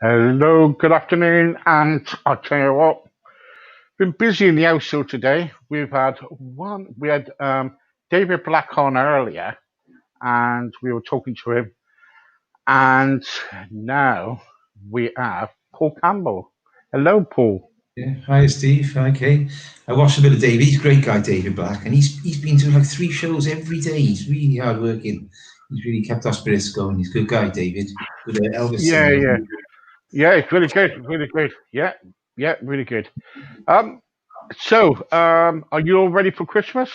Hello, good afternoon, and I'll tell you what, been busy in the household today. We had David Black on earlier, and we were talking to him, and now we have Paul Campbell. Hello, Paul. Yeah. Hi, Steve. Hi, Kay. I watched a bit of David. He's a great guy, David Black, and he's been doing like 3 shows every day. He's really hard working. He's really kept our spirits going. He's a good guy, David. Good Elvis Yeah, singer. yeah, yeah. It's really good, really good. Yeah, yeah, really good. Are you all ready for Christmas?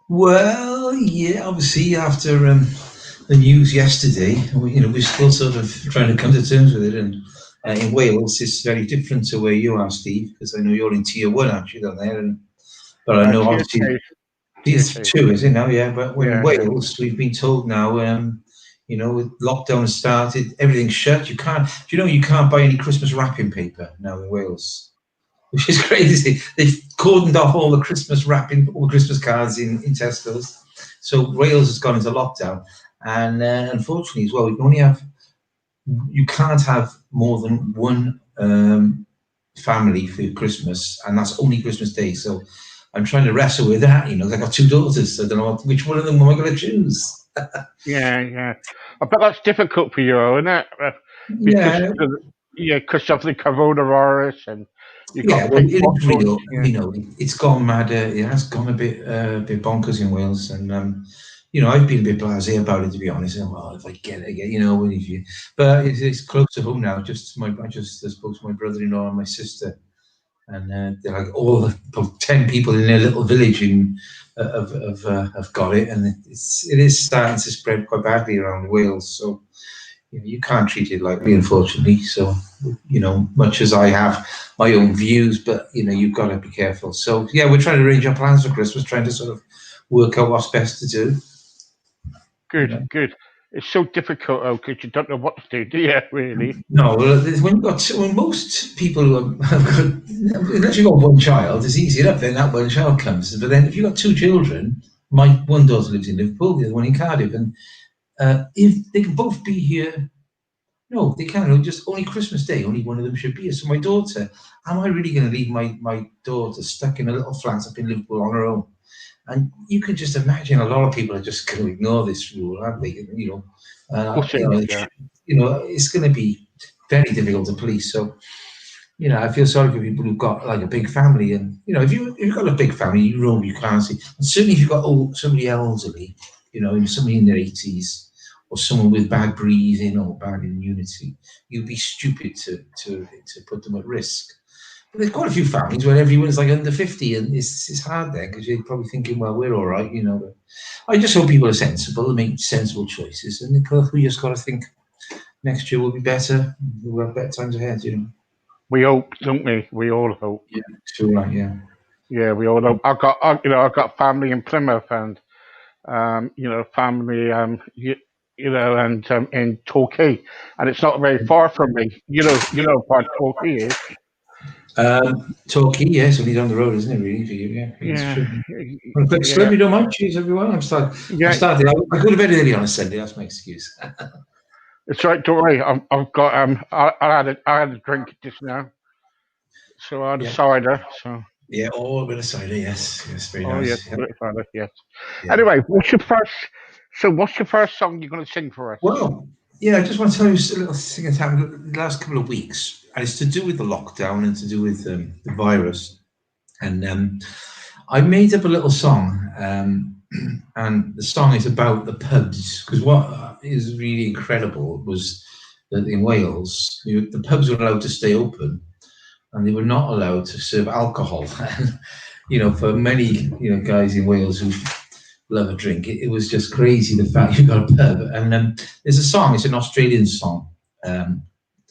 Well, yeah. Obviously, after the news yesterday, we're still sort of trying to come to terms with it. And in Wales, it's very different to where you are, Steve, because I know you're in Tier 1, actually, down there. But I know Tier obviously two, tier it's two. 2, is it now? Yeah, but when in Yeah, yeah. Wales, we've been told now, with lockdown has started, everything's shut. You can't buy any Christmas wrapping paper now in Wales, which is crazy. They've cordoned off all the Christmas wrapping, all the Christmas cards in Tesco's. So Wales has gone into lockdown, and unfortunately as well, you can't have more than one family for Christmas, and that's only Christmas Day. So I'm trying to wrestle with that. I got 2 daughters, so I don't know which one of them am I going to choose. Yeah, yeah. I bet that's difficult for you, isn't it? Because Yeah, because of the coronavirus, and you yeah. got Well, to take it is bottles. real. Yeah, It's gone mad. It has gone a bit bonkers in Wales, and I've been a bit blasé about it, to be honest. Well, if I get it again, if you. But it's close to home now. I just spoke to my brother-in-law and my sister, and they're like about 10 people in their little village have got it, and it is starting to spread quite badly around Wales. So you can't treat it lightly, unfortunately. So much as I have my own views, but you've got to be careful. So yeah, we're trying to arrange our plans for Christmas, trying to sort of work out what's best to do. You good, know. good. It's so difficult though because you don't know what to do. Yeah, really. No, well, when most people have got, unless you've got one child, it's easy enough. Then that one child comes. But then if you've got 2 children, my one daughter lives in Liverpool, the other one in Cardiff, and if they can both be here, no, they can't. Just only Christmas Day, only one of them should be here. So my daughter, am I really going to leave my daughter stuck in a little flat up in Liverpool on her own? And you can just imagine a lot of people are just going to ignore this rule, aren't they? Of course it is. Yeah. It's going to be very difficult to police. So, I feel sorry for people who've got like a big family, and if you've got a big family, you can't see. And certainly, if you've got somebody elderly, somebody in their 80s, or someone with bad breathing or bad immunity, you'd be stupid to put them at risk. But there's quite a few families where everyone's like under 50, and it's hard there because you're probably thinking, well, we're all right, But I just hope people are sensible and make sensible choices, and we just got to think next year will be better. We'll have better times ahead, We hope, don't we? We all hope. Yeah, sure, right, yeah. Yeah, we all hope. I've got family in Plymouth, and family, and in Torquay, and it's not very far from me. How far Torquay is. Torquay, yes, only down the road, isn't it? Really, for you, yeah. It's Yeah, true. Want a quick slip, yeah, you don't mind? Cheers, everyone. I'm starting. yeah. I go to bed early on a Sunday. That's my excuse. It's right. Don't worry. I've got I had a drink just now, so I had a Yeah, cider. So yeah. Oh, a bit of cider, yes, very oh yes, nice. a bit of cider. Yes. Yeah. Anyway, what's your first song you're going to sing for us? Well, yeah, I just want to tell you a little thing that's happened the last couple of weeks, and it's to do with the lockdown and to do with the virus. And I made up a little song, and the song is about the pubs, because what is really incredible was that in Wales, the pubs were allowed to stay open, and they were not allowed to serve alcohol. And for many guys in Wales love a drink. It was just crazy the fact you got a pub. And there's a song. It's an Australian song done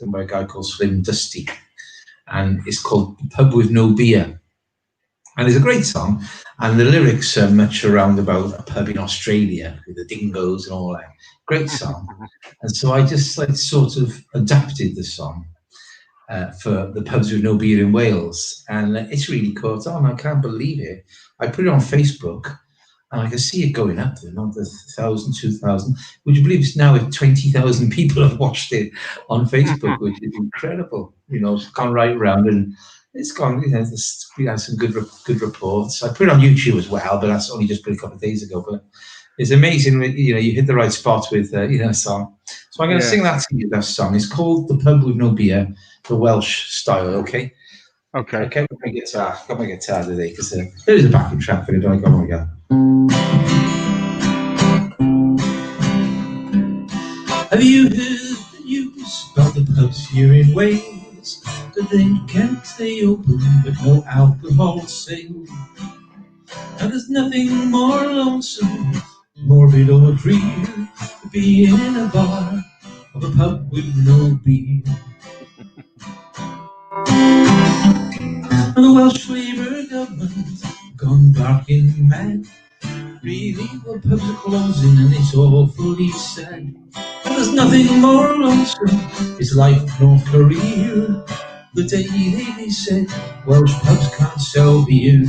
by a guy called Slim Dusty, and it's called "Pub with No Beer." And it's a great song, and the lyrics are much around about a pub in Australia with the dingoes and all that. Great song. And so I just like sort of adapted the song for the pubs with no beer in Wales, and it's really caught on. I can't believe it. I put it on Facebook, and I can see it going up to another 1,000, 2,000. Would you believe it's now at 20,000 people have watched it on Facebook, which is incredible. You know, it's gone right around, and it's gone. You know, we had some good reports. I put it on YouTube as well, but that's only just put a couple of days ago. But it's amazing. You know, you hit the right spot with a song. So I'm going to sing that to you. That song. It's called "The Pub with No Beer," the Welsh style. Okay. Okay. Okay. Got my guitar today because there is a backing track for it. I got my guitar. Have you heard the news about the pubs here in Wales? That they can't stay open with no alcohol sale. And there's nothing more lonesome, morbid or drear, to be in a bar of a pub with no beer. And the Welsh Labour government gone barking mad. Really, the pubs are closing and it's awfully sad. And there's nothing more lonesome, it's life nor career. The day they said Welsh pubs can't sell beer.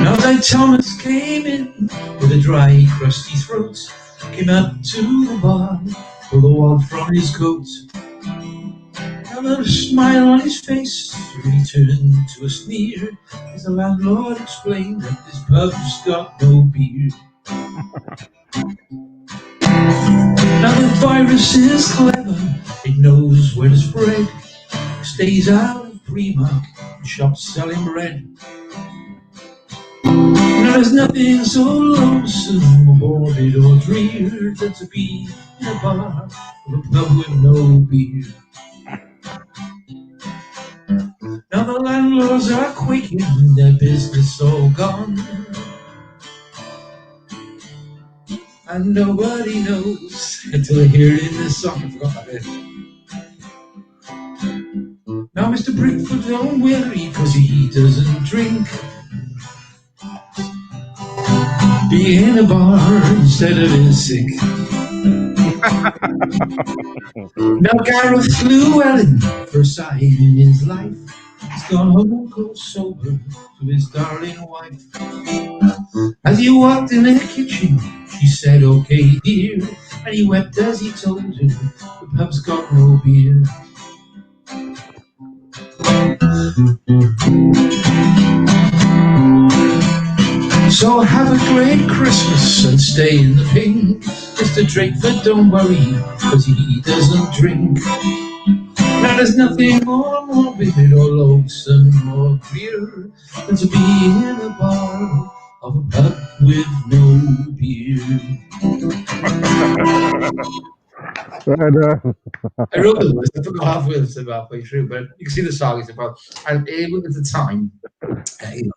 Now that Thomas came in with a dry, crusty throat, came up to the bar, pulled the wad from his coat. And a smile on his face really turned to a sneer as the landlord explained that this pub's got no beer. Now the virus is clever, it knows where to spread, stays out of Primark, shops selling bread. Now there's nothing so lonesome, morbid or drear than to be in a bar of a pub with no beer. Now the landlords are quaking, their business all gone, and nobody knows until they hear it in this song. I forgot that bit. Now Mr. Brickford, don't worry, cause he doesn't drink. Be in a bar instead of being sick. Now Gareth Llewellyn, first time in his life, he's gone home cold sober to his darling wife. As he walked in the kitchen, she said, "Okay, dear," and he wept as he told her, "The pub's got no beer." So have a great Christmas and stay in the pink. Mr. Drakeford, don't worry, cause he doesn't drink. Now there's nothing more morbid or lonesome or queer than to be in a bar of a pub with no beer. I wrote the words, I forgot halfway through, but you can see the song is about, and at the time,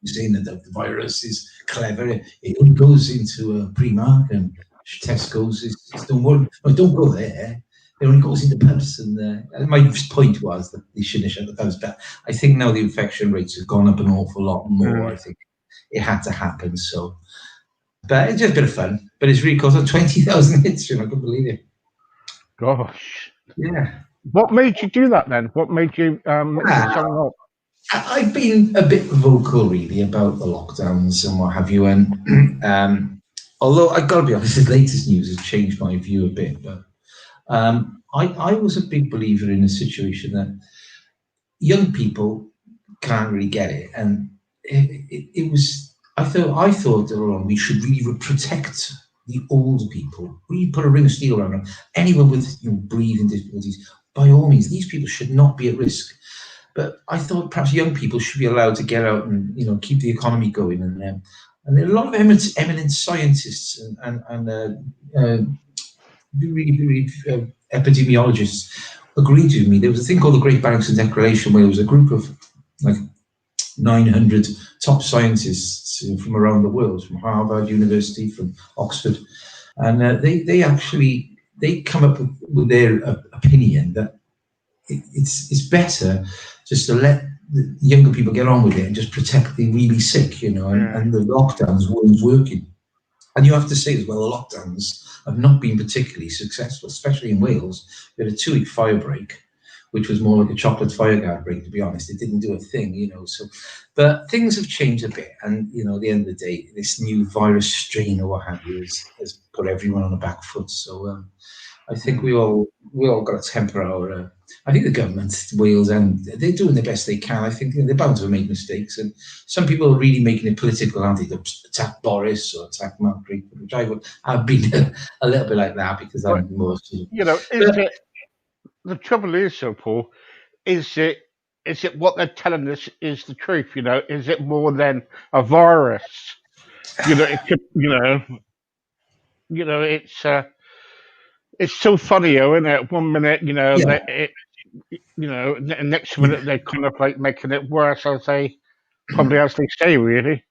saying that the virus is clever, it only goes into Primark and Tesco's. Don't worry, don't go there. It only goes into pubs, and my point was that they shouldn't shut the pubs. But I think now the infection rates have gone up an awful lot more. I think it had to happen. So, but it's just a bit of fun. But it's really cool. 20,000 hits. I couldn't believe it. Gosh. Yeah. What made you do that then? What made you mix the song up? I've been a bit vocal really about the lockdowns and what have you, and although I've got to be honest, the latest news has changed my view a bit. But I was a big believer in a situation that young people can't really get it, and it was. I thought we should really protect the old people. Really put a ring of steel around them. Anyone with breathing difficulties, by all means, these people should not be at risk. But I thought perhaps young people should be allowed to get out and keep the economy going. And there are a lot of eminent scientists and really epidemiologists agreed with me. There was a thing called the Great Barrington Declaration, where there was a group of 900 top scientists from around the world, from Harvard University, from Oxford, and they come up with their opinion that it's better just to let the younger people get on with it and just protect the really sick, Yeah. and the lockdowns weren't working. And you have to say as well, the lockdowns have not been particularly successful, especially in Wales. We had a 2-week fire break, which was more like a chocolate fireguard break, to be honest. It didn't do a thing. So, but things have changed a bit. And, at the end of the day, this new virus strain or what have you has put everyone on the back foot. So I think we all got to temper our. I think the government, Wales, and they're doing the best they can. I think they're bound to make mistakes, and some people are really making it political, aren't they? To attack Boris or attack Mark Drakeford, which I've been a little bit like that because But I'm more. is it the trouble is, so Paul? Is it what they're telling us is the truth? Is it more than a virus? It could. It's so funny, isn't it? One minute, Yeah, that next minute they're kind of like making it worse, probably as they say, really.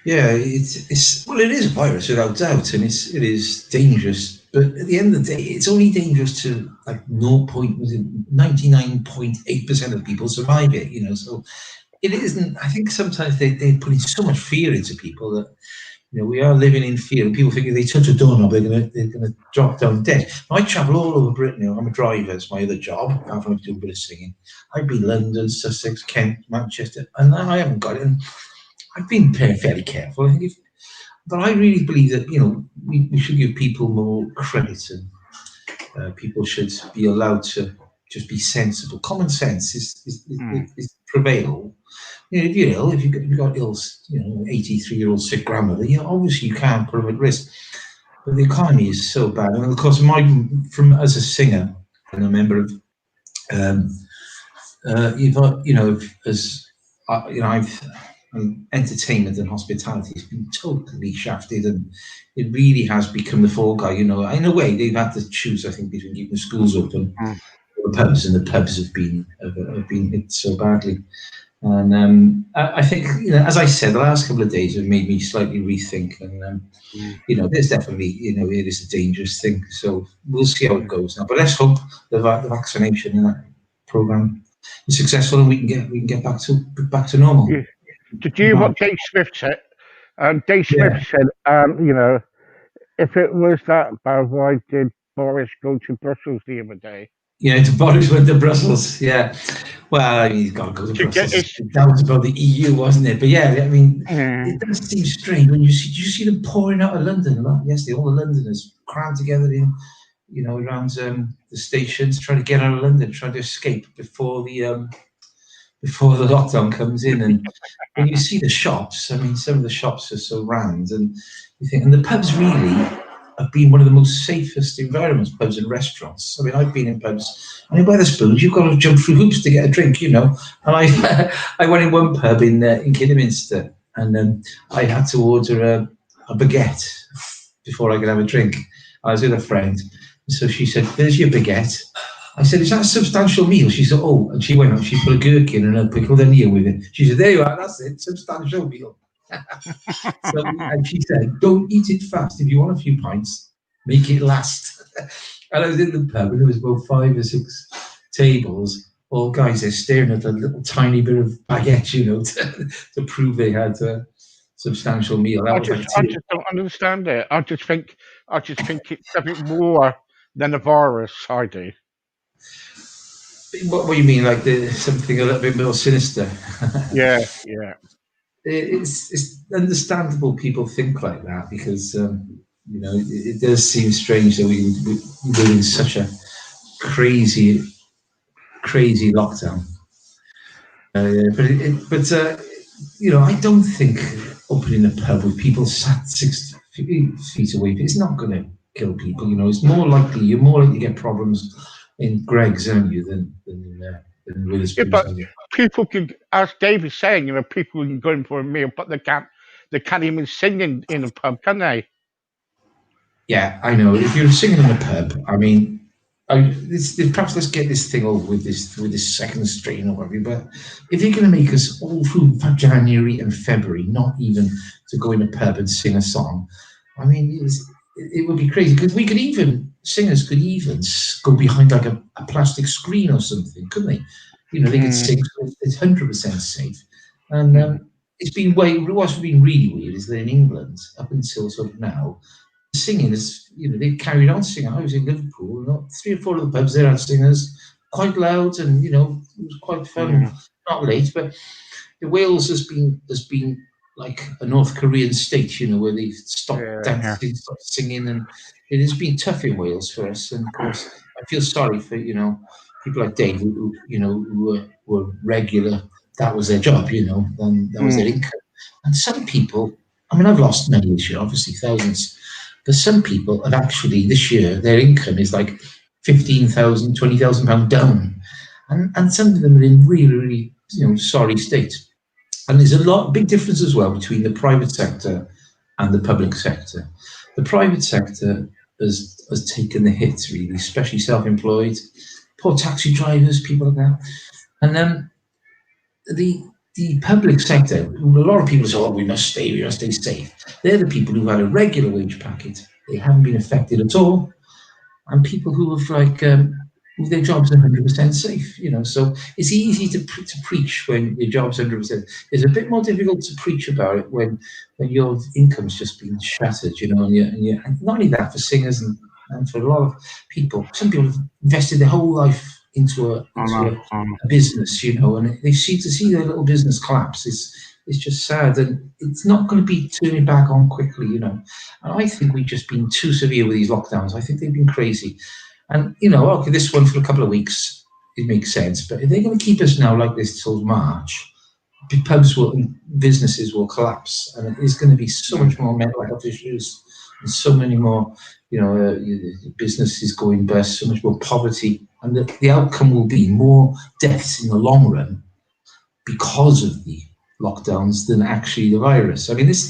yeah, it's well, it is a virus without doubt, and it is dangerous. But at the end of the day, it's only dangerous to like 99.8% of people survive it. So it isn't. I think sometimes they're putting so much fear into people that we are living in fear. And people think if they touch a doorknob, they're gonna drop down dead. I travel all over Britain. I'm a driver. It's my other job. Apart from I do a bit of singing, I've been London, Sussex, Kent, Manchester, and I haven't got it. And I've been fairly careful. I think but I really believe that we should give people more credit, and people should be allowed to just be sensible. Common sense Mm, is prevail. If you're ill, if you've got ill, 83-year-old sick grandmother, obviously you can't put them at risk. But the economy is so bad, and of course, as a singer and a member of, um, as I've entertainment and hospitality has been totally shafted, and it really has become the fall guy. In a way, they've had to choose, I think, between keeping the schools open mm, or the pubs, and the pubs have been hit so badly. And I think, as I said, the last couple of days have made me slightly rethink. And mm, there's definitely, it is a dangerous thing. So we'll see how it mm. goes now. But let's hope the vaccination and that program is successful, and we can get back to normal. Yeah. Did you hear what Dave Smith said? Dave Smith Yeah. said, if it was that bad, why did Boris go to Brussels the other day? To Boris went to Brussels. Yeah. Well, I mean, he's got to go to To get Brussels. his. That was about the EU, wasn't it? But yeah, I mean, it Mm, does seem strange when you see them pouring out of London. Yesterday, all the Londoners crammed together around the stations, trying to get out of London, trying to escape before the lockdown comes in. And when you see the shops, I mean, some of the shops are so rammed, and you think, and the pubs really have been one of the most safest environments, pubs and restaurants. I mean, I've been in pubs, and in Wetherspoons, you've got to jump through hoops to get a drink, And I went in one pub in Kidderminster, and I had to order a baguette before I could have a drink. I was with a friend, so she said, "There's your baguette." I said, "Is that a substantial meal?" She said, "Oh," and she went up, she put a gherkin and a pickled onion with it. She said, "There you are, that's it, substantial meal." And she said, "Don't eat it fast. If you want a few pints, make it last." And I was in the pub, and there was about 5 or 6 tables. All guys, they're staring at a little tiny bit of baguette, to prove they had a substantial meal. That I was just, like I two. just don't understand it. I just think it's something more than a virus. I do. What do you mean, like something a little bit more sinister? Yeah, yeah. It's understandable people think like that because it does seem strange that we live in such a crazy lockdown. I don't think opening a pub with people sat 6 feet away, it's not going to kill people. It's more likely you're more likely to get problems in Greg's, aren't you, than Yeah, Witherspoon's, but are you? people can, as Dave is saying, people can go in for a meal, but they can't even sing in a pub, can they? Yeah, I know. If you're singing in a pub, I mean, Perhaps let's get this thing over with this second strain or whatever. But if they're going to make us all through January and February not even to go in a pub and sing a song, I mean, it would be crazy because singers could even go behind like a plastic screen or something, couldn't they? They could sing. So it's 100% safe. And what's been really weird is that in England, up until sort of now, singing is, they carried on singing. I was in Liverpool, and 3 or 4 of the pubs there had singers, quite loud, and it was quite fun. Not late, but Wales has been like a North Korean state, where they've stopped dancing, stopped singing, and it has been tough in Wales for us. And of course, I feel sorry for people like Dave, who were regular. That was their job, and that was their income. And some people, I mean, I've lost many this year, obviously thousands. But some people have actually this year their income is like 15,000, 20,000 pounds down, and some of them are in really, really sorry state. And there's big difference as well between the private sector and the public sector. The private sector has taken the hits really, especially self-employed, poor taxi drivers, people like that, and then the public sector, a lot of people say, "Oh, we must stay safe." They're the people who've had a regular wage packet; they haven't been affected at all, and people who have their jobs are 100% safe. So it's easy to preach when your job's 100%. It's a bit more difficult to preach about it when your income's just been shattered. And not only that, for singers and for a lot of people, some people have invested their whole life into a business, and they see their little business collapse. It's just sad, and it's not going to be turning back on quickly, And I think we've just been too severe with these lockdowns. I think they've been crazy, and okay, this one for a couple of weeks, it makes sense. But if they're going to keep us now like this till March, pubs and businesses will collapse, and there's going to be so much more mental health issues, and so many more, businesses going bust, so much more poverty. And the outcome will be more deaths in the long run because of the lockdowns than actually the virus. I mean, there's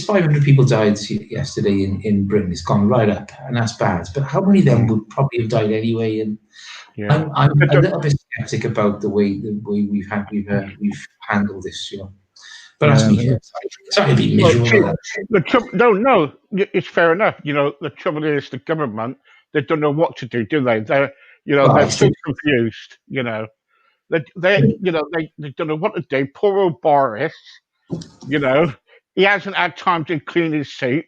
500 people died yesterday in Britain. It's gone right up, and that's bad. But how many of them would probably have died anyway? And I'm a little bit skeptic about the way we've handled this. But that's me. Sorry to be miserable. No, it's fair enough. The trouble is the government, they don't know what to do they? They're so confused. They don't know what to do. Poor old Boris, he hasn't had time to clean his suit.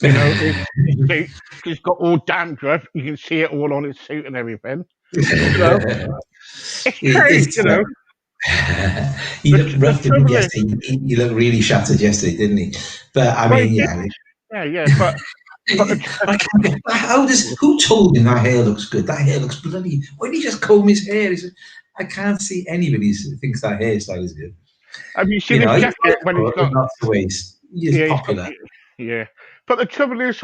He's got all dandruff. You can see it all on his suit and everything. It's true, He looked rough, didn't he, yesterday? He looked really shattered yesterday, didn't he? But I mean, but who told him that hair looks good? That hair looks bloody. Why did he just comb his hair? He said, I can't see anybody who thinks that hairstyle is good. Have you seen his jacket when he's got not the waist? He's popular. But the trouble is,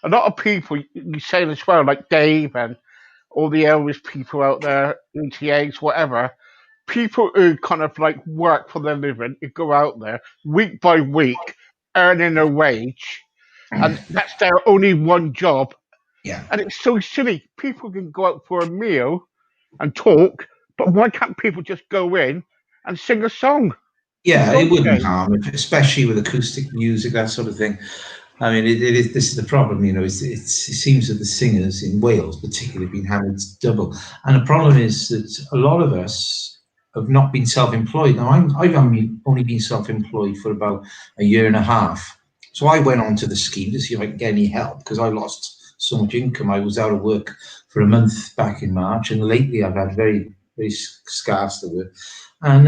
a lot of people you say as well, like Dave and all the Elvis people out there, ETAs, whatever. People who kind of like work for their living, who go out there week by week, earning a wage, and that's their only one job. Yeah. And it's so silly. People can go out for a meal and talk, but why can't people just go in and sing a song? Yeah, it wouldn't harm, especially with acoustic music, that sort of thing. I mean, this is the problem, it seems that the singers in Wales particularly have been having double. And the problem is that a lot of us have not been self-employed. Now, I've only been self-employed for about a year and a half. So I went on to the scheme to see if I could get any help because I lost so much income. I was out of work for a month back in March, and lately I've had very, very scarce the work. And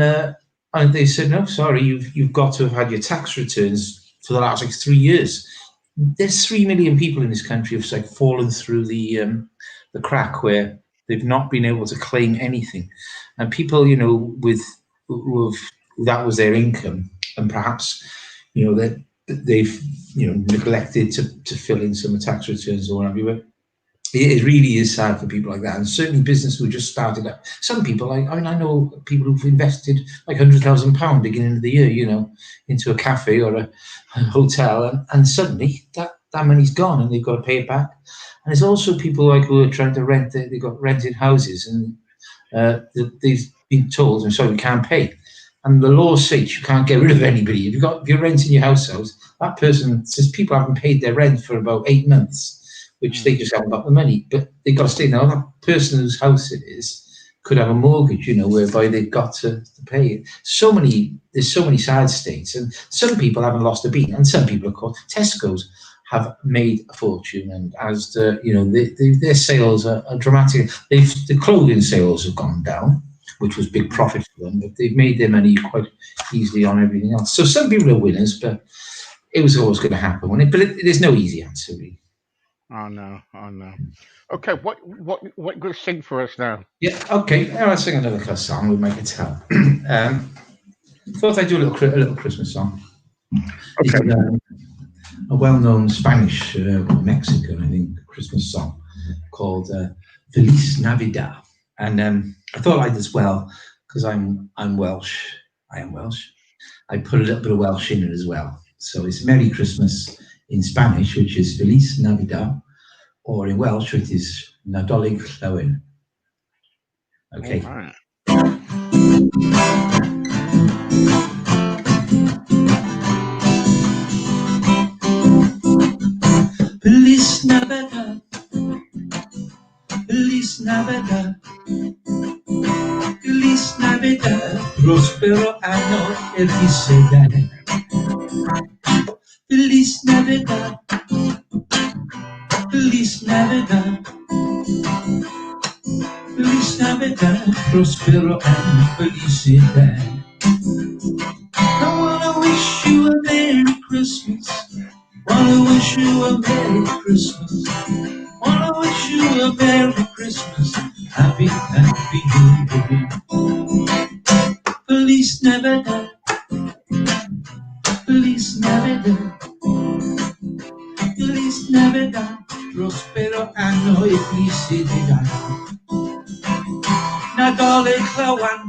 they said, no, sorry, you've got to have had your tax returns for the last 3 years. There's 3 million people in this country who've fallen through the crack where they've not been able to claim anything, and people that was their income, and perhaps that they've neglected to fill in some tax returns or whatever. But it really is sad for people like that, and certainly business who just started up. Some people, I know people who've invested like £100,000 beginning of the year, into a cafe or a hotel, and suddenly that that money's gone, and they've got to pay it back. And there's also people like who are trying to rent. They've got rented houses, and they've been told, "I'm sorry, we can't pay." And the law states you can't get rid of anybody. If you're renting your house out, that person says people haven't paid their rent for about 8 months, which they just haven't got the money. But they've got to stay now. That person whose house it is could have a mortgage, whereby they've got to pay it. There's so many side states, and some people haven't lost a beat, and some people, of course, Tesco's have made a fortune, and as their sales are dramatic. The clothing sales have gone down, which was big profit for them, but they've made their money quite easily on everything else. So some people are winners, but it was always going to happen, but there's no easy answer, really. Oh no. Okay, what good sing for us now? Yeah, okay. I'll sing another song with my guitar. Thought I'd do a little Christmas song. Okay. It's a well-known Spanish, Mexican, I think, Christmas song called Feliz Navidad. And I thought I'd as well, because I'm Welsh. I am Welsh. I put a little bit of Welsh in it as well. So it's Merry Christmas in Spanish, which is Feliz Navidad, or in Welsh, which is Nadolig Llawen. Okay. All right. Feliz Navidad, Feliz Navidad, Feliz Navidad, próspero año y felicidad. Feliz Navidad, Feliz Navidad, Feliz Navidad, próspero año y felicidad. I wanna wish you a Merry Christmas. Wanna wish you a Merry Christmas. Wanna wish you a Merry Christmas. Happy New Year. Feliz Navidad. Feliz Navidad. Feliz Navidad. Prospero año y felicidad. Nadolig Llawen.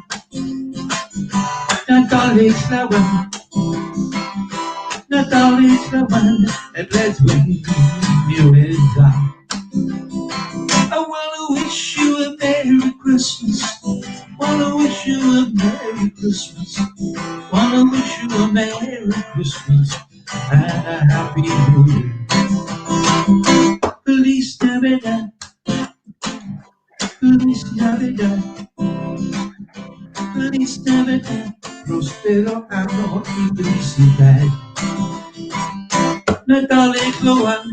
Nadolig Llawen. Nadolig Llawen. Edwin Mueda. I wanna wish you a Merry Christmas. Wanna wish you a Merry Christmas. Wanna wish you a Merry Christmas and a Happy New Year. Feliz Navidad. Feliz Navidad. Feliz Navidad. Prospero año y felicidad. Nadolig Llawen.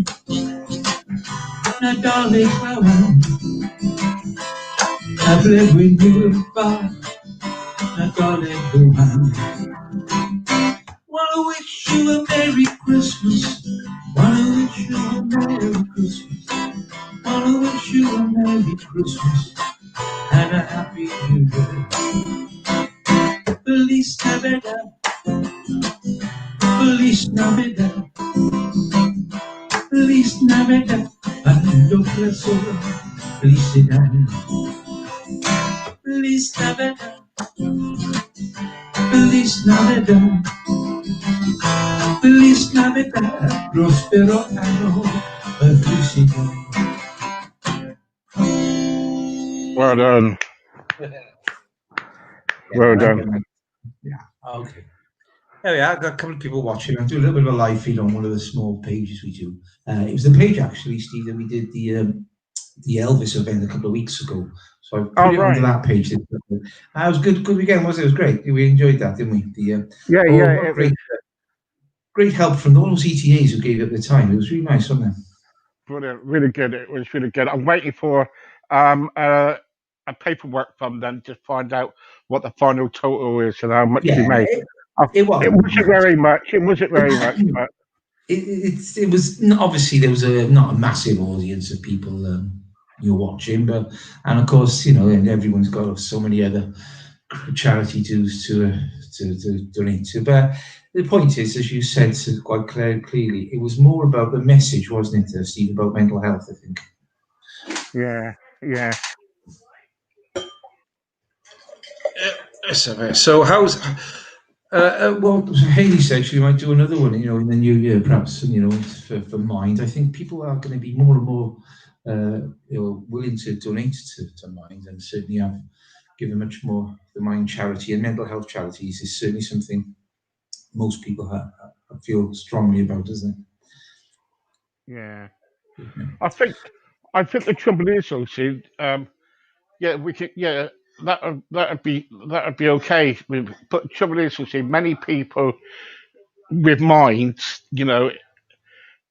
Nadolig Llawen. Every Mueda. Nadolig Llawen. Wanna wish you a Merry Christmas. Wanna wish you a Merry Christmas. Wanna wish you a Merry Christmas and a Happy New Year. Feliz Navidad. Feliz Navidad. Feliz Navidad. Año felicidad. Felicidad. Feliz Navidad. Feliz Navidad. Feliz Navidad, próspero año, felicidad. Well done. Well done. Yeah, okay. There we are. I've got a couple of people watching. I'll do a little bit of a live feed on one of the small pages we do. It was the page, actually, Steve, that we did the Elvis event a couple of weeks ago. So I put it onto that page. It was good weekend, wasn't it? It was great. We enjoyed that, didn't we? Great help from all those ETAs who gave it the time. It was really nice, wasn't it? Brilliant, really good. It was really good. I'm waiting for a paperwork from them to find out what the final total is and how much we made. It wasn't very much. It wasn't very much, but it was obviously there was not a massive audience of people you're watching, and of course and everyone's got so many other charity dues to donate to. But the point is, as you said quite clearly, it was more about the message, wasn't it, Steve, about mental health, I think. Yeah. So Well, Haley said she might do another one, in the new year, perhaps, for Mind. I think people are going to be more and more, willing to donate to Mind, and certainly have given much more. The Mind charity and mental health charities is certainly something most people feel strongly about, isn't Yeah. it? I think the trouble is, also, yeah, we could, yeah, that'd be okay. But the trouble is, also, many people with minds,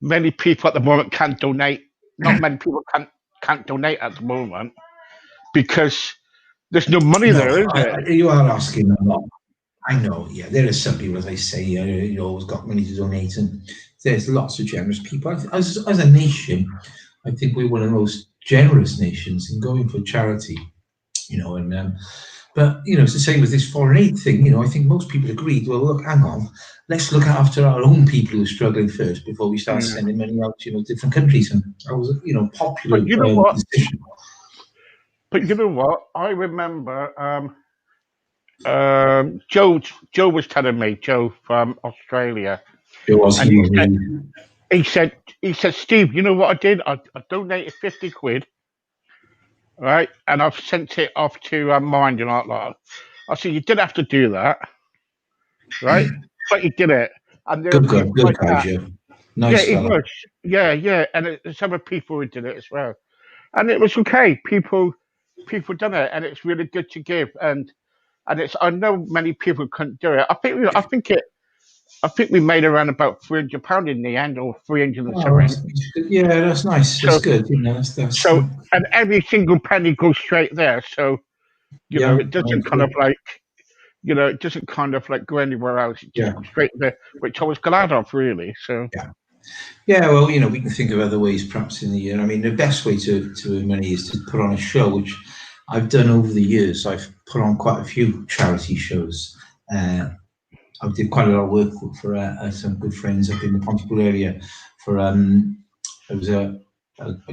many people at the moment can't donate. Not many people can't donate at the moment because there's no money No, there, is it? you are asking a lot. I know, yeah, there are some people, as I say, always got money to donate, and there's lots of generous people. As a nation, I think we're one of the most generous nations in going for charity, and but it's the same with this foreign aid thing. I think most people agreed. Well, look, hang on, let's look after our own people who are struggling first before we start Yeah. sending money out to different countries. And that was popular But you know what? decision. I remember Joe was telling me, Joe from Australia, It was and huge. he said, Steve, you know what I did? I donated 50 quid, right, and I've sent it off to Mind and like. I said you did have to do that, right? But he did it, and there are people Good like guy, that. Joe. Yeah, Nice it fella. was. Yeah, and there's other people who did it as well, and it was okay. People done it, and it's really good to give, and it's. I know many people couldn't do it. I think we made around about £300 in the end, or 300 and Oh, something. that's good. Yeah, that's nice. That's So, good. That's so, and every single penny goes straight there. So, yeah, it I doesn't kind agree. of like, it doesn't kind of like go anywhere else. It just Yeah, goes straight there, which I was glad of, really. So, yeah. Yeah, well, we can think of other ways perhaps in the year. I mean, the best way to earn money is to put on a show, which I've done over the years. I've put on quite a few charity shows. Uh, I did quite a lot of work for some good friends up in the Pontypool area. For It was a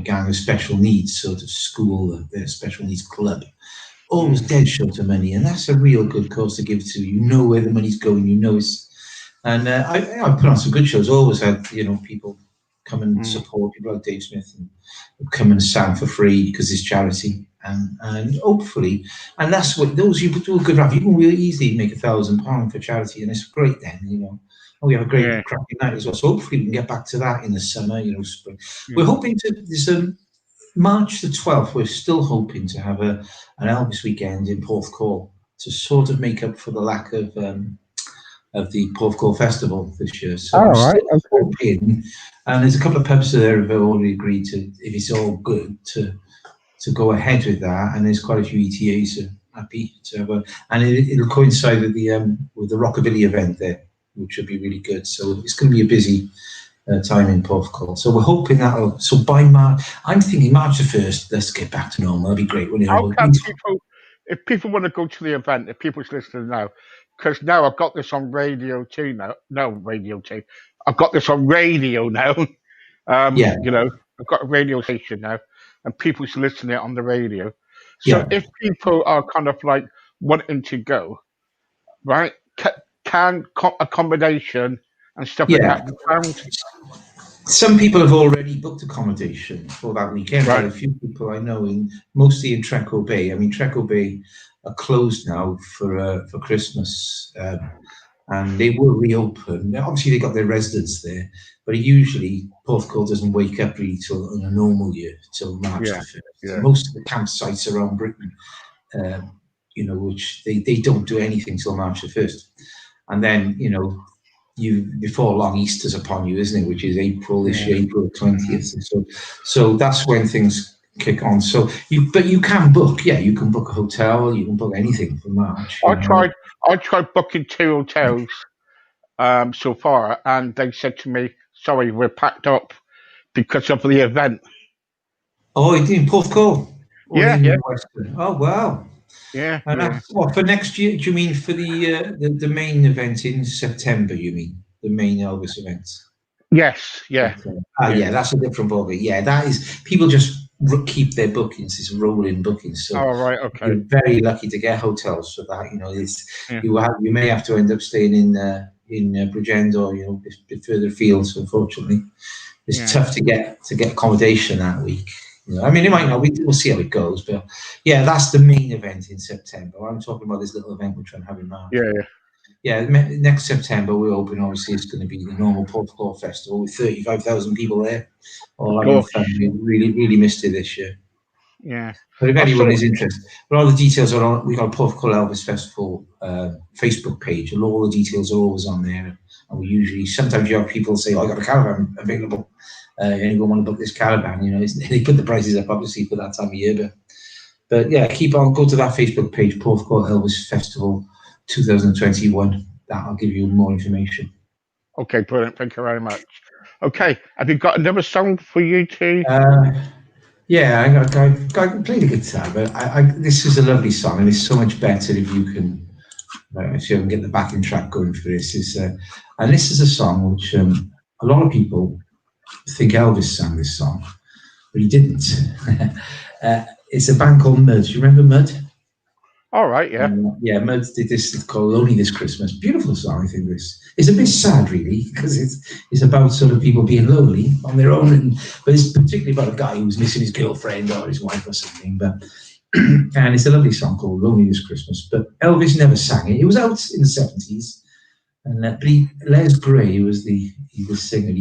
gang of special needs sort of school, their special needs club. Always mm, dead short of money, and that's a real good cause to give to. You know where the money's going. It's. And I put on some good shows. Always had people come and mm, support people like Dave Smith, and come and sound for free because it's charity, and hopefully, and that's what those you do a good rap. You can really easily make £1,000 for charity, and it's great then. And we have a great yeah, cracking night as well. So hopefully we can get back to that in the summer. Spring. We're yeah. hoping to. There's March the 12th. We're still hoping to have an Elvis weekend in Porthcawl to sort of make up for the lack of the Porthcawl Festival this year. So All I'm right. still Okay. hoping, and there's a couple of pubs there who have already agreed to, if it's all good, to go ahead with that. And there's quite a few ETAs who are happy to have and it'll coincide with the Rockabilly event there, which will be really good. So it's going to be a busy time in Porthcawl. So we're hoping that'll. So by March, I'm thinking March the 1st. Let's get back to normal. That'll be great, wouldn't How it? can people, if people want to go to the event, if people's listening now, because now I've got this on radio too now. No, radio too. I've got this on radio now. Yeah, I've got a radio station now, and people's listening on the radio. So yeah. if people are kind of like wanting to go, right, can accommodation and stuff like Yeah, that be found? some people have already booked accommodation for that weekend. I've Right. had a few people I know mostly in Treco Bay. I mean, Treco Bay are closed now for Christmas, and they will reopen. Now, obviously, they got their residents there, but usually Porthcawl doesn't wake up really till in a normal year till March the Yeah. 1st. Yeah. Most of the campsites around Britain, which they don't do anything till March the 1st, and then you before long Easter's upon you, isn't it? Which is April this year, Yeah. April Mm. 20th. So that's when things kick on. So you can book, yeah, you can book a hotel, you can book anything for March. I tried. I tried booking 2 hotels so far, and they said to me, "Sorry, we're packed up because of the event." Oh, in Porthcawl or Yeah, in yeah, Western? Oh, wow. yeah, And yeah. that's what for next year? Do you mean for the main event in September? You mean the main Elvis event? Yes, yeah, Yeah, yeah, that's a different ballgame. Yeah, that is people just keep their bookings, it's rolling bookings. So Oh, right. Okay. you're very lucky to get hotels for that. Yeah. You may have to end up staying in Bridgend or a bit further afield. So unfortunately, it's Yeah. tough to get accommodation that week. I mean, it might not. We'll see how it goes, but yeah, that's the main event in September. I'm talking about this little event we're trying to have in March. Yeah. Yeah, next September we're hoping obviously it's going to be the normal Porthcawl Festival with 35,000 people there, all having Gosh. fun. We really missed it this year. Yeah. But if I anyone saw. is interested, but all the details are on. We got a Porthcawl Elvis Festival Facebook page, and all the details are always on there. And we usually, sometimes you have people say, "Oh, I got a caravan available. Anyone want to book this caravan?" They put the prices up obviously for that time of year, but yeah, go to that Facebook page, Porthcawl Elvis Festival 2021. That'll give you more information. Okay, brilliant. Thank you very much. Okay, have you got another song for you to? Yeah, I play the guitar, but this is a lovely song, and it's so much better if you can if you can get the backing track going for this. And this is a song which a lot of people think Elvis sang this song, but he didn't. It's a band called Mud. Do you remember Mud? All right, yeah. Yeah, Mud did this called "Lonely This Christmas." Beautiful song, I think. It's a bit sad, really, because it's about sort of people being lonely on their own, but it's particularly about a guy who's missing his girlfriend or his wife or something. But and it's a lovely song called "Lonely This Christmas." But Elvis never sang it. It was out in the 70s, and but Les Gray was the singer.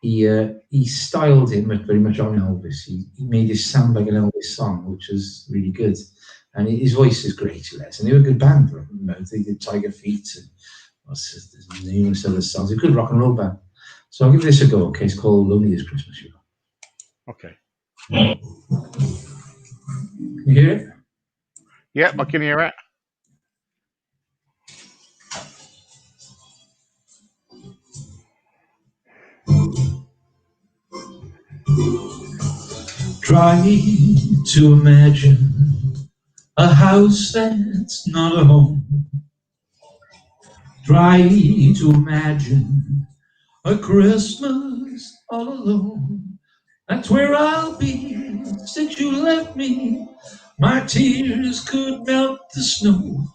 He styled him very much on Elvis. He made it sound like an Elvis song, which was really good. And his voice is great, Les. And they were a good band. They did Tiger Feet and there's numerous other songs. A good rock and roll band. So I'll give this a go. Okay, it's called "Lonely This Christmas." Okay. Can you hear it? Yep, I can hear it. Try to imagine a house that's not a home. Try to imagine a Christmas all alone. That's where I'll be since you left me. My tears could melt the snow.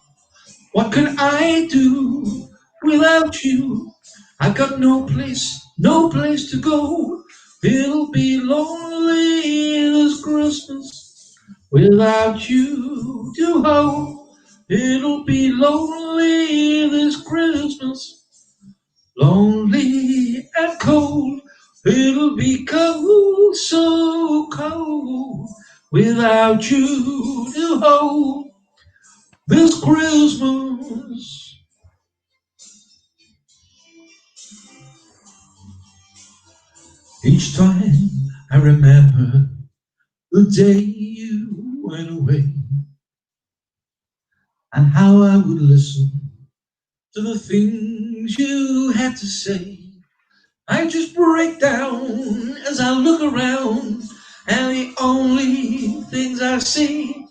What could I do without you? I got no place to go. It'll be lonely this Christmas without you to hold. It'll be lonely this Christmas, lonely and cold. It'll be cold, so cold, without you to hold this Christmas. Each time I remember the day you went away, and how I would listen to the things you had to say, I just break down as I look around, and the only things I see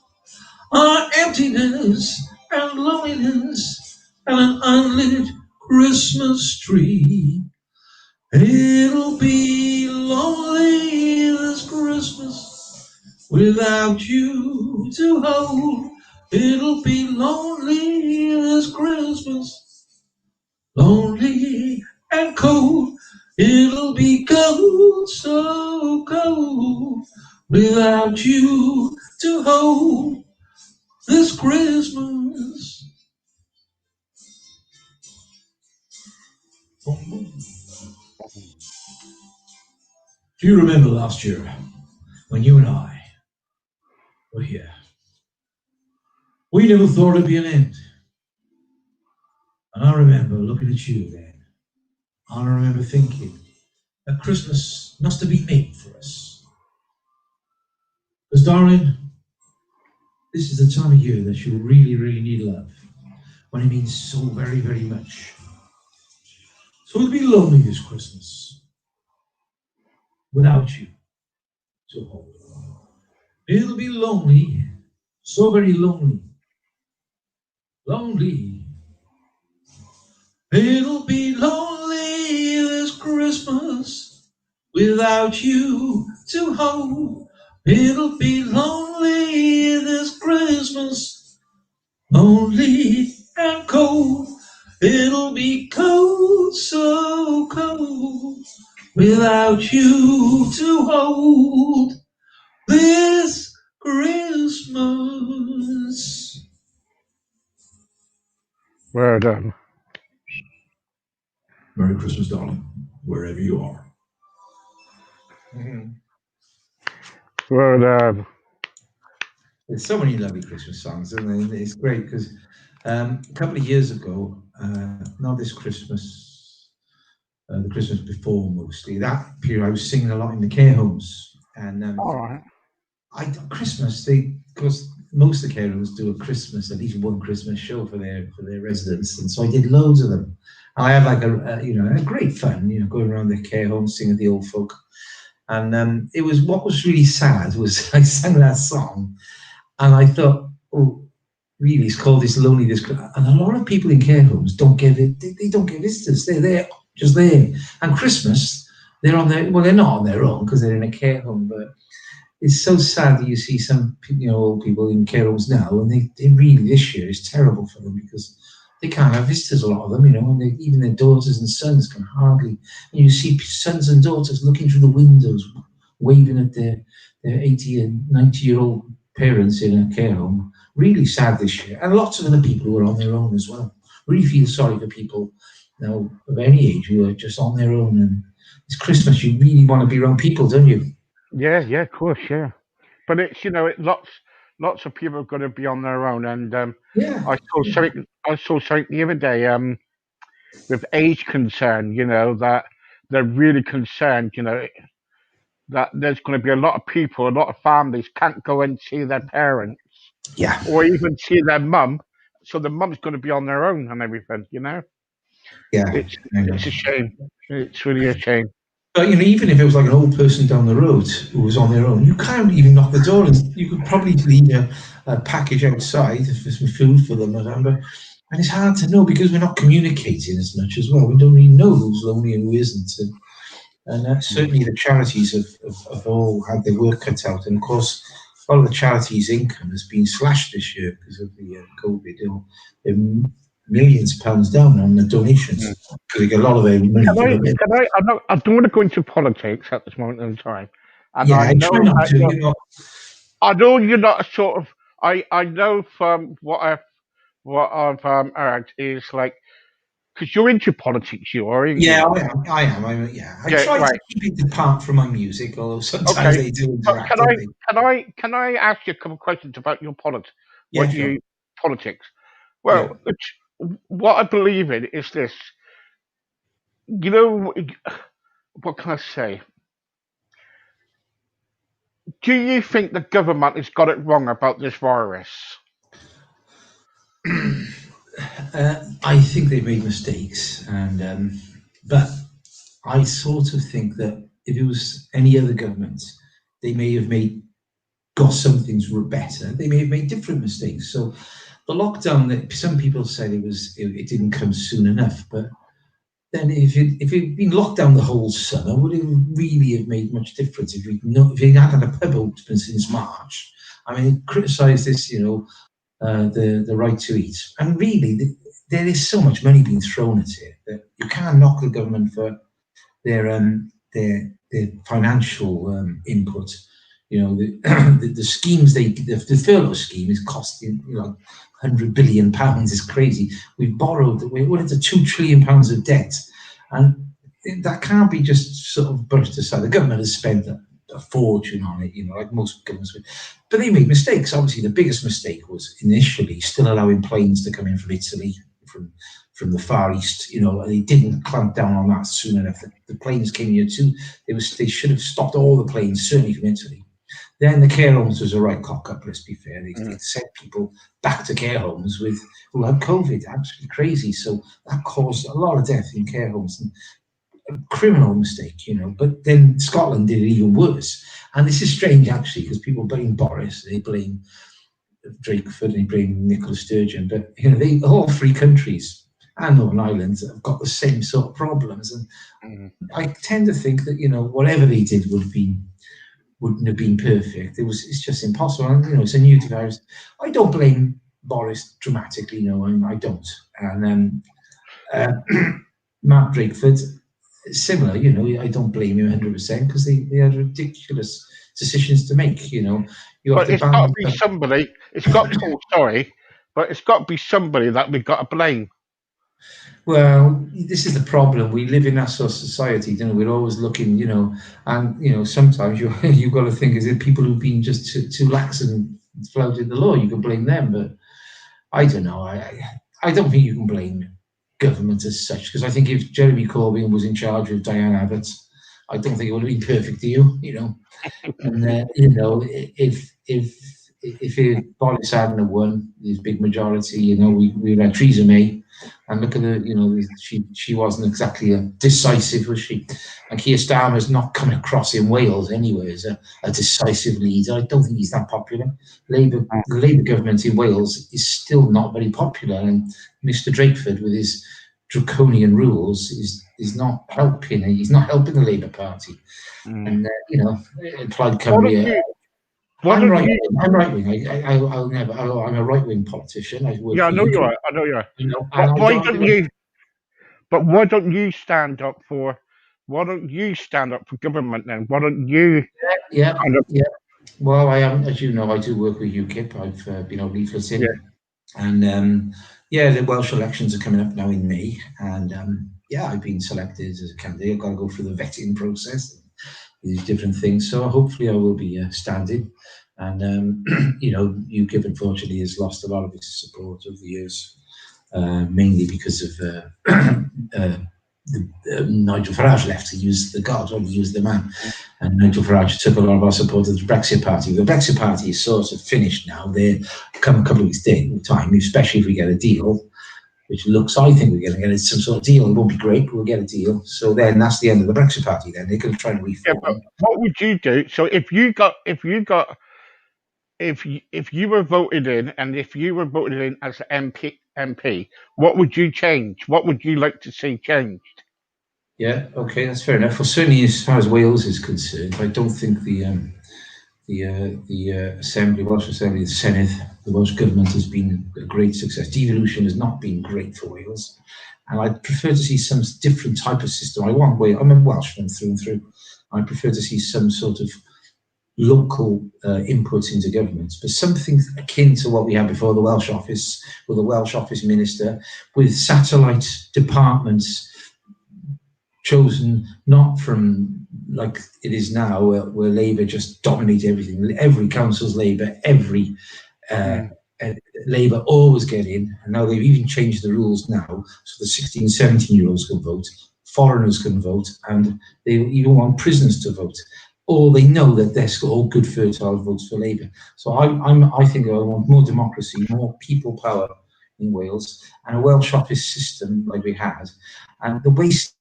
are emptiness and loneliness and an unlit Christmas tree. It'll be lonely this Christmas without you to hold. It'll be lonely this Christmas, lonely and cold. It'll be cold, so cold, without you to hold this Christmas. Do you remember last year when you and I were here? We never thought it'd be an end. And I remember looking at you then. And I remember thinking that Christmas must have been made for us. Because, darling, this is the time of year that you really need love. When it means so very much. So it'll be lonely this Christmas without you to hold. It'll be lonely, so very lonely. Lonely. It'll be lonely this Christmas without you to hold. It'll be lonely this Christmas, lonely and cold. It'll be cold, so cold, without you to hold this Christmas. Well done. Merry Christmas, darling, wherever you are. Well done. There's so many lovely Christmas songs, and it's great because a couple of years ago, not this Christmas, the Christmas before mostly, that period I was singing a lot in the care homes. And All right. Christmas, because most of the care homes do a Christmas, at least one Christmas show for their residents, and so I did loads of them. And I had like a great fun, going around the care homes singing the old folk. And it was, what was really sad was I sang that song, and I thought, oh, really, it's called This Lonely This Christmas. And a lot of people in care homes don't get it. They don't get visitors. They're there, just there. And Christmas, they're on their, well, they're not on their own because they're in a care home, but it's so sad that you see some old people in care homes now, and they really, this year is terrible for them because they can't have visitors, a lot of them, and even their daughters and sons can hardly. And you see sons and daughters looking through the windows, waving at their 80 and 90-year-old parents in a care home. Really sad this year, and lots of other people who are on their own as well. Really feel sorry for people now of any age who are just on their own. And it's Christmas, you really want to be around people, don't you? Yeah, yeah, of course, yeah. But it's lots of people are going to be on their own, and Yeah. I saw something the other day with age concern. That they're really concerned. That there's going to be a lot of people, a lot of families can't go and see their parents Yeah. or even see their mum, so the mum's going to be on their own and everything. Yeah. It's I know. it's a shame. It's really a shame. But even if it was like an old person down the road who was on their own, you can't even knock the door, and you could probably leave a package outside for some food for them or whatever. And it's hard to know because we're not communicating as much as well. We don't really know who's lonely and who isn't. And certainly the charities have all had their work cut out. And of course, a lot of the charities' income has been slashed this year because of the COVID. They're millions of pounds down on the donations because they get a lot of their money Can from I? the. Can I? I don't want to go into politics at this moment in time, and Yeah, I try not to. I know you're not a sort of. I know from what I've heard is like because you're into politics, aren't Yeah, you? I am. I Yeah, try to right. keep it apart from my music, although sometimes Okay. they do But interact, don't they? can I ask you a couple of questions about your Yeah, what sure. you politics? Yeah. Well, what I believe in is this. You know, what can I say? Do you think the government has got it wrong about this virus? I think they've made mistakes, and but I sort of think that if it was any other government, they may have made got some things were better. They may have made different mistakes. So the lockdown, that some people said it didn't come soon enough, but then if it'd been locked down the whole summer, would it really have made much difference if we hadn't had a pub open since March? I mean, criticised this, the right to eat, and really there is so much money being thrown at it that you can't knock the government for their financial input. The schemes the furlough scheme is costing like £100 billion. Is crazy. We've borrowed. We're into £2 trillion of debt, and that can't be just sort of brushed aside. The government has spent a fortune on it, like most governments. But they made mistakes. Obviously, the biggest mistake was initially still allowing planes to come in from Italy, from the Far East, and they didn't clamp down on that soon enough. The planes came here too. They should have stopped all the planes, certainly from Italy. Then the care homes was a right cock up. Let's be fair. They sent people back to care homes who had COVID. Absolutely crazy. So that caused a lot of death in care homes. And a criminal mistake, But then Scotland did it even worse. And this is strange, actually, because people blame Boris, they blame Drakeford, and they blame Nicola Sturgeon, but all three countries and Northern Ireland have got the same sort of problems. And I tend to think that whatever they did would wouldn't have been perfect. It's just impossible. And, it's a new virus. I don't blame Boris dramatically. No, I don't. And Matt Drakeford, similar. I don't blame him 100% because they had ridiculous decisions to make. You have But to it's got to balance be that. somebody. It's got. Oh, sorry, but it's got to be somebody that we've got to blame. Well, this is the problem. We live in that sort of society, don't we? We're always looking, and sometimes you've got to think, is it people who've been just too lax and flouted the law? You can blame them, but I don't know. I don't think you can blame government as such, because I think if Jeremy Corbyn was in charge of Diane Abbott, I don't think it would have been perfect deal, And if Boris hadn't won his big majority, we had Theresa May, and look at her, she wasn't exactly a decisive, was she? And Keir Starmer's not coming across in Wales anyway as a decisive leader. I don't think he's that popular. The Labour government in Wales is still not very popular, and Mr. Drakeford, with his draconian rules, is not helping. He's not helping the Labour Party. And Plaid Cymru. I'm right wing. I'm right wing. I'm a right wing politician. I work Yeah, I for know you UK. are. I know you are. And But why don't you? But why don't you stand up for? Why don't you stand up for government then? Why don't you? Yeah. Well, I am, as you know, I do work with UKIP. I've been on leafleting, and the Welsh elections are coming up now in May, and I've been selected as a candidate. I've got to go through the vetting process, these different things. So hopefully, I will be standing. And UKIP unfortunately has lost a lot of its support over the years, mainly because of Nigel Farage left to use the god, or use the man. And Nigel Farage took a lot of our support of the Brexit Party. The Brexit Party is sort of finished now. They come a couple of weeks' time, especially if we get a deal, which looks, I think we're going to get some sort of deal. It won't be great, but we'll get a deal. So then that's the end of the Brexit Party. Then they're going to try and reform. Yeah, but what would you do? So if you were voted in, and if you were voted in as an MP, what would you change? What would you like to see changed? Yeah, okay, that's fair enough. Well, certainly as far as Wales is concerned, I don't think the Assembly, Welsh Assembly, the Senedd, the Welsh Government has been a great success. Devolution has not been great for Wales, and I'd prefer to see some different type of system. I'm a Welshman through and through. I prefer to see some sort of local input into government, but something akin to what we had before, the Welsh Office, with the Welsh Office Minister, with satellite departments chosen not from like it is now, where Labour just dominate everything. Every council's Labour, every Labour always get in, and now they've even changed the rules now, so the 16, 17-year-olds can vote, foreigners can vote, and they even want prisoners to vote. Or they know that they're all good fertile votes for Labour. So I think I want more democracy, more people power in Wales, and a Welsh office system like we had, and the waste.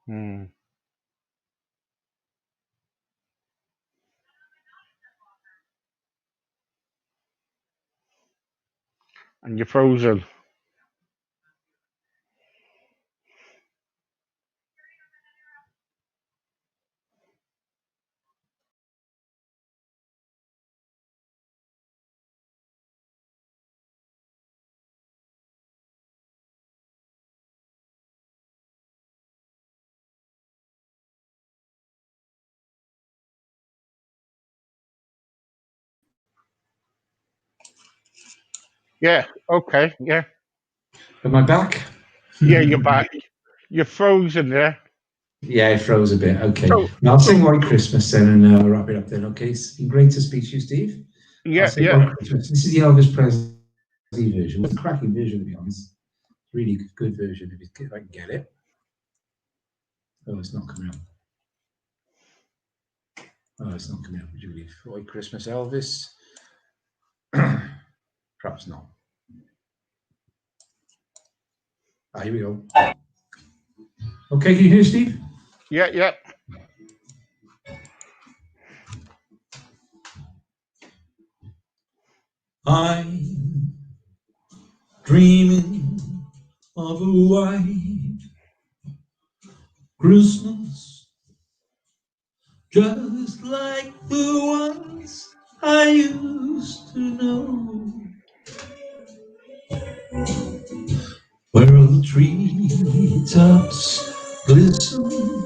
And you're frozen. Yeah. Okay. Yeah. Am I back? Yeah. You're back. You're frozen there. Yeah, it froze a bit. Okay. So, Now I'll sing White Christmas then, and wrap it up then. Okay. It's been great to speak to you, Steve. I'll sing White Christmas. This is the Elvis Presley version. It's a cracking version, to be honest. Really good version, if I can get it. Oh, it's not coming up. Oh, it's not coming up. Would you believe? White Christmas, Elvis. Perhaps not. Here we go. Okay, can you hear Steve? Yeah. I'm dreaming of a white Christmas just like the ones I used to know, where all the treetops glisten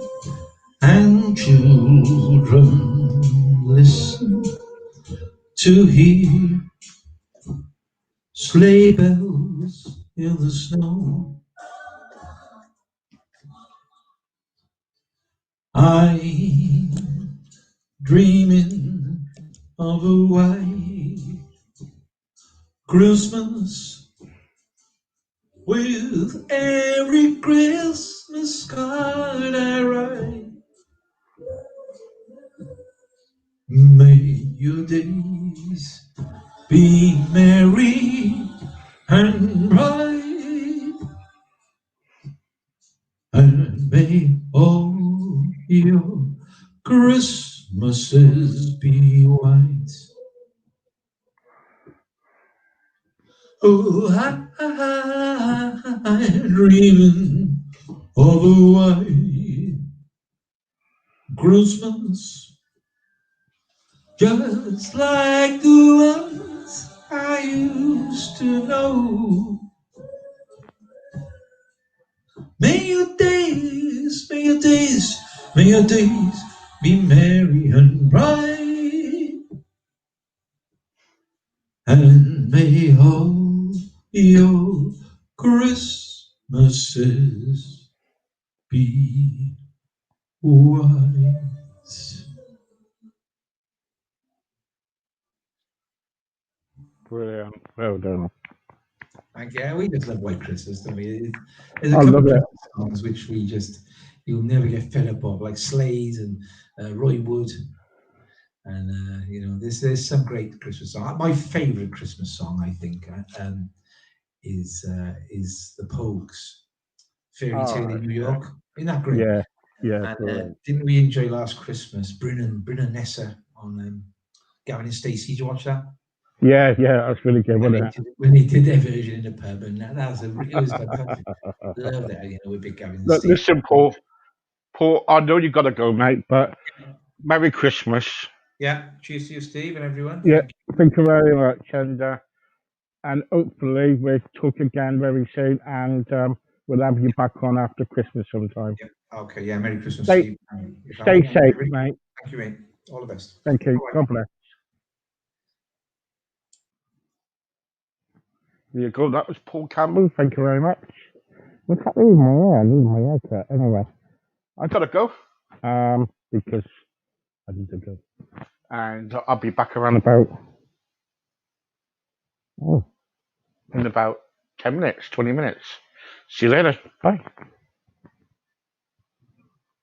and children listen to hear sleigh bells in the snow. I'm dreaming of a white Christmas with every Christmas card I write. May your days be merry and bright, and may all your Christmases be white. Oh, I'm dreaming of a white Christmas, just like the ones I used to know. May your days, may your days, may your days be merry and bright, and may all your Christmases be white. Brilliant. Well done. Thank you. Yeah, we just love White Christmas, don't we? There's a I couple love of it. Christmas songs which you'll never get fed up of, like Slade and Roy Wood. And there's some great Christmas songs. My favourite Christmas song, I think, is the Pogues' "Fairy Tale Oh, in New yeah. York." Isn't that great? Yeah. Yeah. And Brilliant. didn't we enjoy last Christmas Bryn and Nessa on Gavin and Stacey? Did you watch that? Yeah. Yeah. That's really good, wasn't it? When they did their version in the pub, and that was it was fantastic. Love that, with Big Gavin and Look, Stacey. listen, Paul. Paul, I know you got to go, mate, but Merry Christmas. Yeah, cheers to you, Steve, and everyone. Yeah. Thank you very much. And hopefully we'll talk again very soon, and we'll have you back on after Christmas sometime. Yeah. Okay. Yeah. Merry Christmas, Stay, Steve, and your stay family. And safe, everybody. mate. Thank you, mate. All the best. Thank you. Bye. God bless. There you go. That was Paul Campbell. Thank you very much. What's happening with my hair? I need my haircut. Anyway, I gotta go. Because I need to go, and I'll be back around about in about 10 minutes, 20 minutes. See you later. Bye.